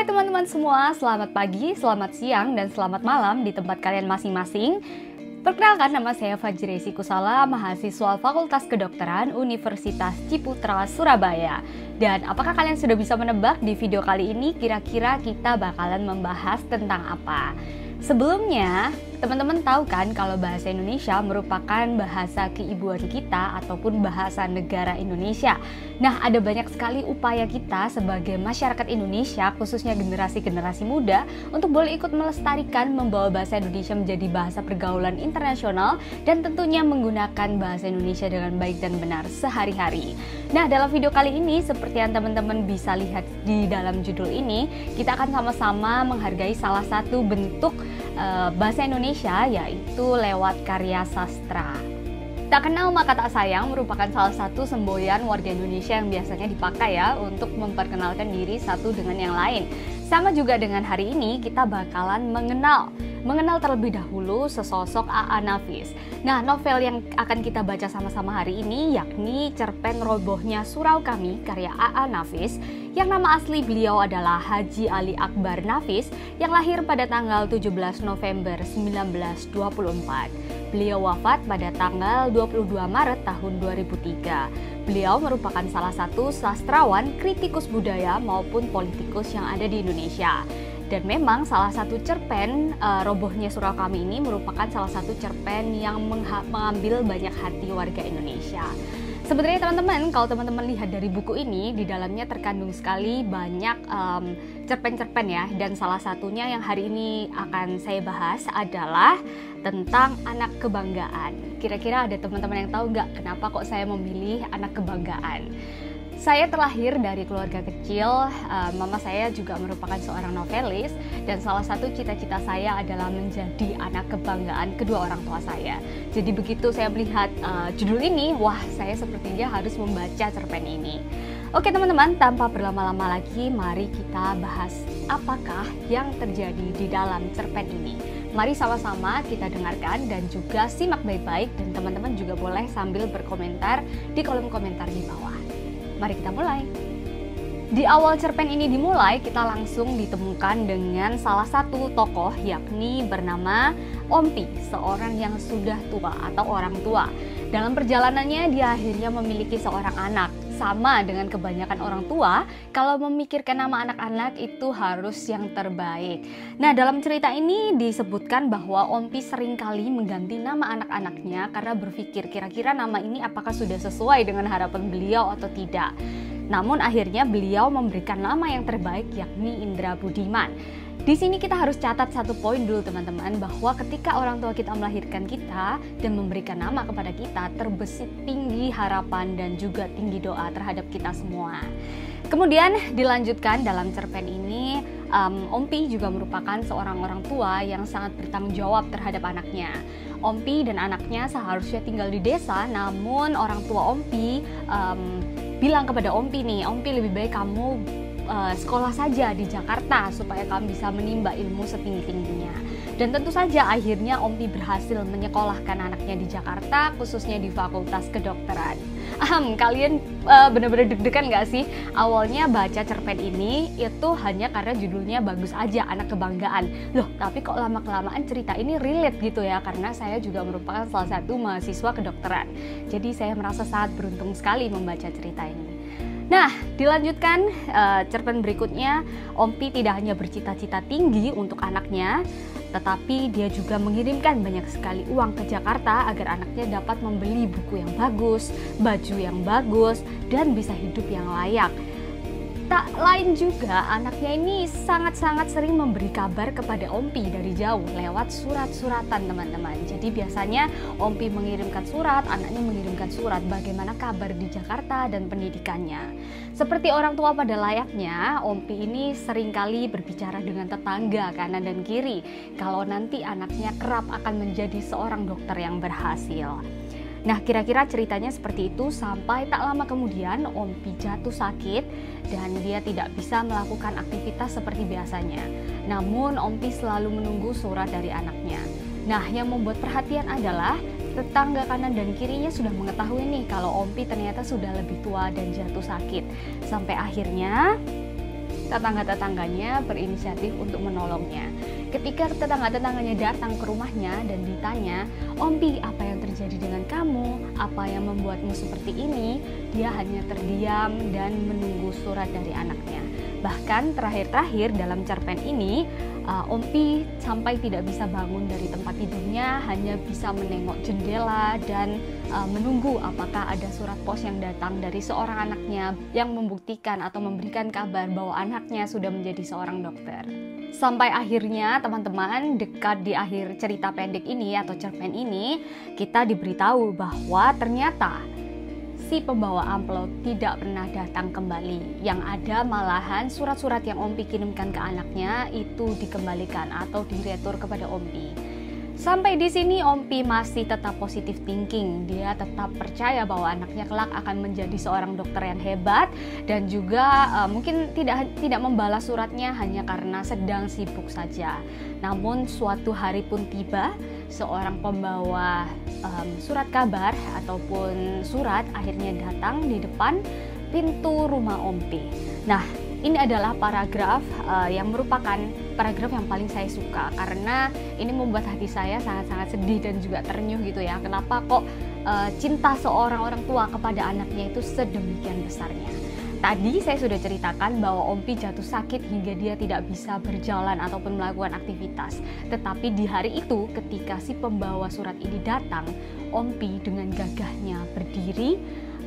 Hai teman-teman semua, selamat pagi, selamat siang, dan selamat malam di tempat kalian masing-masing. Perkenalkan, nama saya Fajresi Kusala, mahasiswa Fakultas Kedokteran Universitas Ciputra, Surabaya. Dan apakah kalian sudah bisa menebak di video kali ini kira-kira kita bakalan membahas tentang apa? Sebelumnya, teman-teman tahu kan kalau bahasa Indonesia merupakan bahasa keibuan kita ataupun bahasa negara Indonesia. Nah, ada banyak sekali upaya kita sebagai masyarakat Indonesia, khususnya generasi-generasi muda, untuk boleh ikut melestarikan membawa bahasa Indonesia menjadi bahasa pergaulan internasional dan tentunya menggunakan bahasa Indonesia dengan baik dan benar sehari-hari. Nah, dalam video kali ini, seperti yang teman-teman bisa lihat di dalam judul ini, kita akan sama-sama menghargai salah satu bentuk bahasa Indonesia, yaitu lewat karya sastra. Tak kenal maka tak sayang merupakan salah satu semboyan warga Indonesia yang biasanya dipakai ya untuk memperkenalkan diri satu dengan yang lain. Sama juga dengan hari ini kita bakalan mengenal terlebih dahulu sesosok A.A. Nafis. Nah, novel yang akan kita baca sama-sama hari ini yakni Cerpen Robohnya Surau Kami karya A.A. Nafis, yang nama asli beliau adalah Haji Ali Akbar Nafis yang lahir pada tanggal 17 November 1924. Beliau wafat pada tanggal 22 Maret tahun 2003. Beliau merupakan salah satu sastrawan, kritikus budaya maupun politikus yang ada di Indonesia. Dan memang salah satu cerpen Robohnya Surau Kami ini merupakan salah satu cerpen yang mengambil banyak hati warga Indonesia. Sebenarnya teman-teman, kalau teman-teman lihat dari buku ini, di dalamnya terkandung sekali banyak cerpen-cerpen ya. Dan salah satunya yang hari ini akan saya bahas adalah tentang anak kebanggaan. Kira-kira ada teman-teman yang tahu nggak kenapa kok saya memilih anak kebanggaan? Saya terlahir dari keluarga kecil, mama saya juga merupakan seorang novelis, dan salah satu cita-cita saya adalah menjadi anak kebanggaan kedua orang tua saya. Jadi begitu saya melihat judul ini, wah saya sepertinya harus membaca cerpen ini. Oke teman-teman, tanpa berlama-lama lagi, mari kita bahas apakah yang terjadi di dalam cerpen ini. Mari sama-sama kita dengarkan dan juga simak baik-baik, dan teman-teman juga boleh sambil berkomentar di kolom komentar di bawah. Mari kita mulai. Di awal cerpen ini dimulai, kita langsung ditemukan dengan salah satu tokoh yakni bernama Ompi, seorang yang sudah tua atau orang tua. Dalam perjalanannya dia akhirnya memiliki seorang anak. Sama dengan kebanyakan orang tua, kalau memikirkan nama anak-anak itu harus yang terbaik. Nah, dalam cerita ini disebutkan bahwa Ompi seringkali mengganti nama anak-anaknya karena berpikir kira-kira nama ini apakah sudah sesuai dengan harapan beliau atau tidak. Namun akhirnya beliau memberikan nama yang terbaik yakni Indra Budiman. Di sini kita harus catat satu poin dulu teman-teman, bahwa ketika orang tua kita melahirkan kita dan memberikan nama kepada kita, terbesit tinggi harapan dan juga tinggi doa terhadap kita semua. Kemudian dilanjutkan dalam cerpen ini, Ompi juga merupakan seorang orang tua yang sangat bertanggung jawab terhadap anaknya. Ompi dan anaknya seharusnya tinggal di desa, namun orang tua Ompi bilang kepada Ompi nih, Ompi lebih baik kamu sekolah saja di Jakarta supaya kamu bisa menimba ilmu setinggi-tingginya. Dan tentu saja akhirnya Ompi berhasil menyekolahkan anaknya di Jakarta, khususnya di Fakultas Kedokteran. Kalian benar-benar deg-degan gak sih? Awalnya baca cerpen ini itu hanya karena judulnya bagus aja, anak kebanggaan. Loh, tapi kok lama-kelamaan cerita ini relate gitu ya, karena saya juga merupakan salah satu mahasiswa kedokteran. Jadi saya merasa sangat beruntung sekali membaca cerita ini. Nah, dilanjutkan cerpen berikutnya, Ompi tidak hanya bercita-cita tinggi untuk anaknya, tetapi dia juga mengirimkan banyak sekali uang ke Jakarta agar anaknya dapat membeli buku yang bagus, baju yang bagus, dan bisa hidup yang layak. Tak lain juga, anaknya ini sangat-sangat sering memberi kabar kepada Ompi dari jauh lewat surat-suratan teman-teman. Jadi biasanya Ompi mengirimkan surat, anaknya mengirimkan surat bagaimana kabar di Jakarta dan pendidikannya. Seperti orang tua pada layaknya, Ompi ini seringkali berbicara dengan tetangga kanan dan kiri kalau nanti anaknya kerap akan menjadi seorang dokter yang berhasil. Nah, kira-kira ceritanya seperti itu sampai tak lama kemudian Ompi jatuh sakit dan dia tidak bisa melakukan aktivitas seperti biasanya. Namun Ompi selalu menunggu surat dari anaknya. Nah, yang membuat perhatian adalah tetangga kanan dan kirinya sudah mengetahui nih kalau Ompi ternyata sudah lebih tua dan jatuh sakit. Sampai akhirnya tetangga-tetangganya berinisiatif untuk menolongnya. Ketika tetangga-tetangganya datang ke rumahnya dan ditanya, "Ompi, apa yang terjadi dengan kamu? Apa yang membuatmu seperti ini?" Dia hanya terdiam dan menunggu surat dari anaknya. Bahkan terakhir-terakhir dalam cerpen ini, Ompi sampai tidak bisa bangun dari tempat tidurnya, hanya bisa menengok jendela dan menunggu apakah ada surat pos yang datang dari seorang anaknya yang membuktikan atau memberikan kabar bahwa anaknya sudah menjadi seorang dokter. Sampai akhirnya teman-teman, dekat di akhir cerita pendek ini atau cerpen ini, kita diberitahu bahwa ternyata si pembawa amplop tidak pernah datang kembali. Yang ada malahan surat-surat yang Ompi kirimkan ke anaknya itu dikembalikan atau diretur kepada Ompi. Sampai di sini Ompi masih tetap positive thinking. Dia tetap percaya bahwa anaknya kelak akan menjadi seorang dokter yang hebat dan juga mungkin tidak membalas suratnya hanya karena sedang sibuk saja. Namun suatu hari pun tiba, seorang pembawa surat kabar ataupun surat akhirnya datang di depan pintu rumah Ompi. Nah, ini adalah paragraf yang merupakan paragraf yang paling saya suka karena ini membuat hati saya sangat-sangat sedih dan juga terenyuh gitu ya. Kenapa kok cinta seorang orang tua kepada anaknya itu sedemikian besarnya. Tadi saya sudah ceritakan bahwa Ompi jatuh sakit hingga dia tidak bisa berjalan ataupun melakukan aktivitas. Tetapi di hari itu ketika si pembawa surat ini datang, Ompi dengan gagahnya berdiri,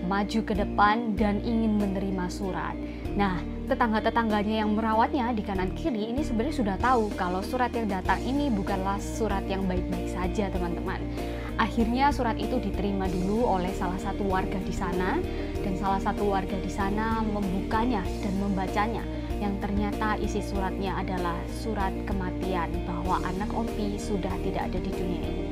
maju ke depan dan ingin menerima surat. Nah, tetangga-tetangganya yang merawatnya di kanan kiri ini sebenarnya sudah tahu kalau surat yang datang ini bukanlah surat yang baik-baik saja, teman-teman. Akhirnya surat itu diterima dulu oleh salah satu warga di sana, dan salah satu warga di sana membukanya dan membacanya, yang ternyata isi suratnya adalah surat kematian bahwa anak Ompi sudah tidak ada di dunia ini.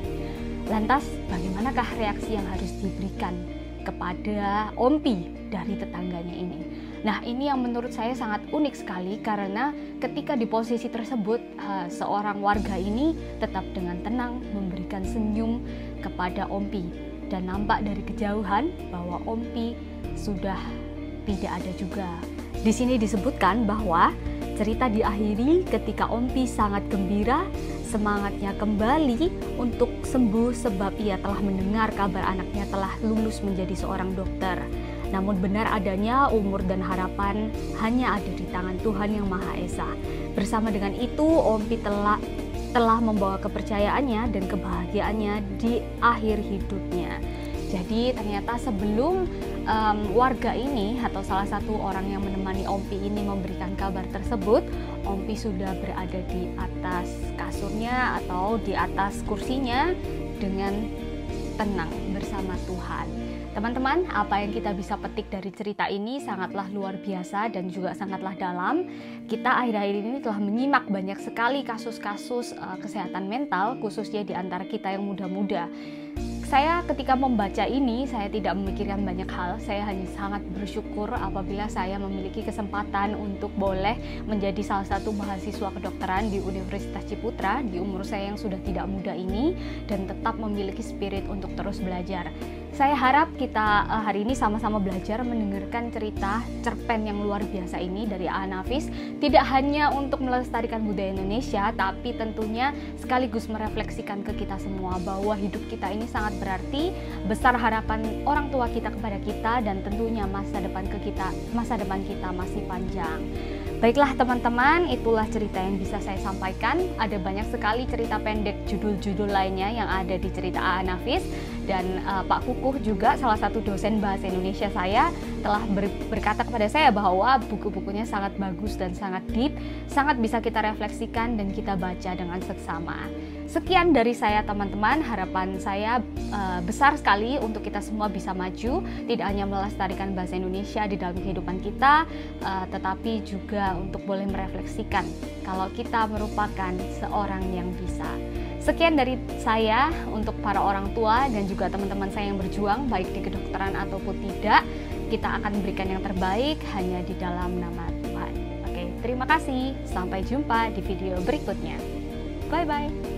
Lantas bagaimanakah reaksi yang harus diberikan kepada Ompi dari tetangganya ini? Nah, ini yang menurut saya sangat unik sekali karena ketika di posisi tersebut seorang warga ini tetap dengan tenang memberikan senyum kepada Ompi dan nampak dari kejauhan bahwa Ompi sudah tidak ada juga. Di sini disebutkan bahwa cerita diakhiri ketika Ompi sangat gembira, semangatnya kembali untuk sembuh sebab ia telah mendengar kabar anaknya telah lulus menjadi seorang dokter. Namun benar adanya umur dan harapan hanya ada di tangan Tuhan Yang Maha Esa. Bersama dengan itu, Ompi telah membawa kepercayaannya dan kebahagiaannya di akhir hidupnya. Jadi ternyata sebelum warga ini atau salah satu orang yang menemani Ompi ini memberikan kabar tersebut, Ompi sudah berada di atas kasurnya atau di atas kursinya dengan tenang bersama Tuhan. Teman-teman, apa yang kita bisa petik dari cerita ini sangatlah luar biasa dan juga sangatlah dalam. Kita akhir-akhir ini telah menyimak banyak sekali kasus-kasus kesehatan mental, khususnya di antara kita yang muda-muda. Saya ketika membaca ini, saya tidak memikirkan banyak hal. Saya hanya sangat bersyukur apabila saya memiliki kesempatan untuk boleh menjadi salah satu mahasiswa kedokteran di Universitas Ciputra di umur saya yang sudah tidak muda ini dan tetap memiliki spirit untuk terus belajar. Saya harap kita hari ini sama-sama belajar mendengarkan cerita cerpen yang luar biasa ini dari A. Nafis, tidak hanya untuk melestarikan budaya Indonesia, tapi tentunya sekaligus merefleksikan ke kita semua bahwa hidup kita ini sangat berarti, besar harapan orang tua kita kepada kita, dan tentunya masa depan kita masih panjang. Baiklah teman-teman, itulah cerita yang bisa saya sampaikan. Ada banyak sekali cerita pendek judul-judul lainnya yang ada di cerita A. Nafis. Dan Pak Kukuh juga salah satu dosen bahasa Indonesia saya telah berkata kepada saya bahwa buku-bukunya sangat bagus dan sangat deep, sangat bisa kita refleksikan dan kita baca dengan seksama. Sekian dari saya teman-teman, harapan saya besar sekali untuk kita semua bisa maju, tidak hanya melestarikan bahasa Indonesia di dalam kehidupan kita, tetapi juga untuk boleh merefleksikan kalau kita merupakan seorang yang bisa. Sekian dari saya untuk para orang tua dan juga teman-teman saya yang berjuang baik di kedokteran ataupun tidak. Kita akan memberikan yang terbaik hanya di dalam nama Tuhan. Oke, terima kasih. Sampai jumpa di video berikutnya. Bye-bye.